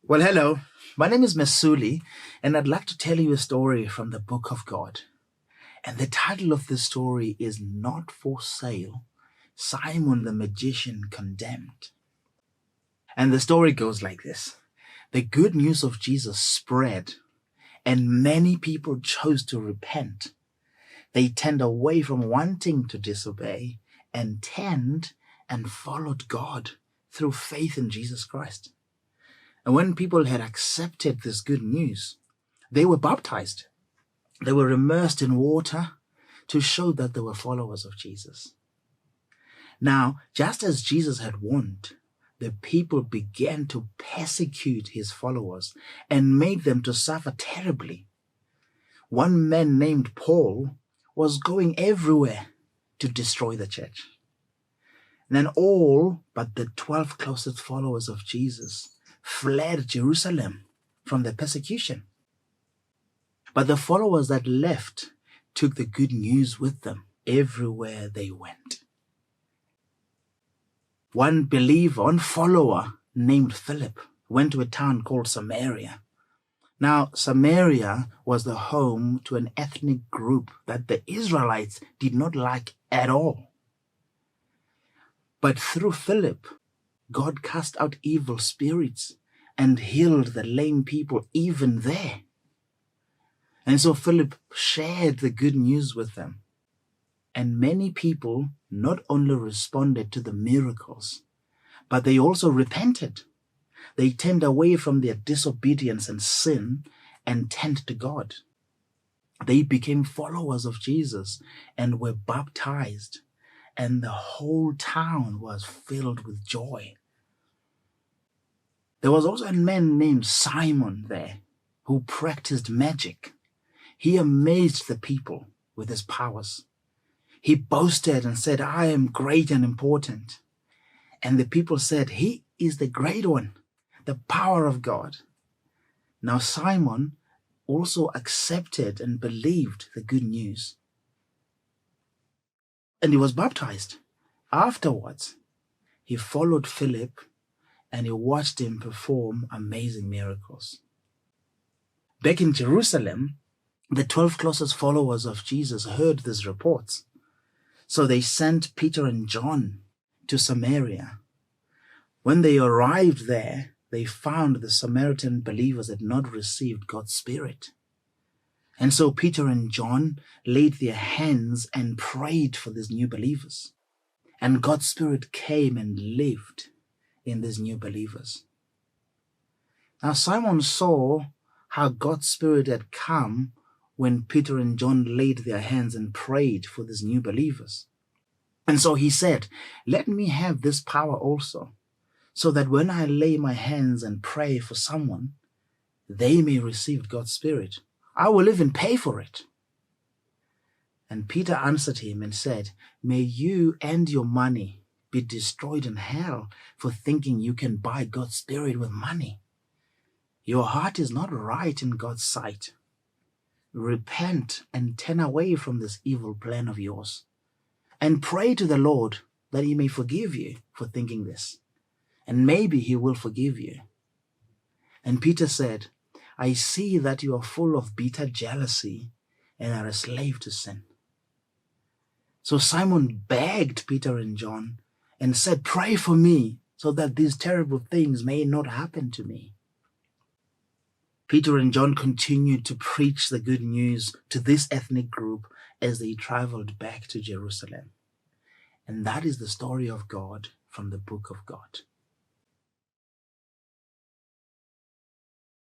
Well, hello. My name is Mesuli, and I'd like to tell you a story from the Book of God. And the title of this story is Not for Sale, Simon the Magician Condemned. And the story goes like this. The good news of Jesus spread, and many people chose to repent. They turned away from wanting to disobey and turned and followed God through faith in Jesus Christ. And when people had accepted this good news, they were baptized. They were immersed in water to show that they were followers of Jesus. Now, just as Jesus had warned, the people began to persecute his followers and made them to suffer terribly. One man named Paul was going everywhere to destroy the church. And then all but the 12 closest followers of Jesus fled Jerusalem from the persecution. But the followers that left took the good news with them everywhere they went. One follower named Philip went to a town called Samaria. Now, Samaria was the home to an ethnic group that the Israelites did not like at all. But through Philip, God cast out evil spirits and healed the lame people even there. And so Philip shared the good news with them. And many people not only responded to the miracles, but they also repented. They turned away from their disobedience and sin and turned to God. They became followers of Jesus and were baptized, and the whole town was filled with joy. There was also a man named Simon there who practiced magic. He amazed the people with his powers. He boasted and said, "I am great and important." And the people said, "He is the great one, the power of God." Now Simon also accepted and believed the good news. And he was baptized. Afterwards, he followed Philip and he watched him perform amazing miracles. Back in Jerusalem, the 12 closest followers of Jesus heard these reports. So they sent Peter and John to Samaria. When they arrived there, they found the Samaritan believers had not received God's Spirit. And so Peter and John laid their hands and prayed for these new believers. And God's Spirit came and lived in these new believers. Now Simon saw how God's Spirit had come when Peter and John laid their hands and prayed for these new believers. And so he said, "Let me have this power also, so that when I lay my hands and pray for someone, they may receive God's Spirit. I will even pay for it." And Peter answered him and said, "May you and your money be destroyed in hell for thinking you can buy God's Spirit with money. Your heart is not right in God's sight. Repent and turn away from this evil plan of yours, and pray to the Lord that he may forgive you for thinking this, and maybe he will forgive you." And Peter said, "I see that you are full of bitter jealousy and are a slave to sin." So Simon begged Peter and John and said, "Pray for me so that these terrible things may not happen to me." Peter and John continued to preach the good news to this ethnic group as they traveled back to Jerusalem. And that is the story of God from the Book of God.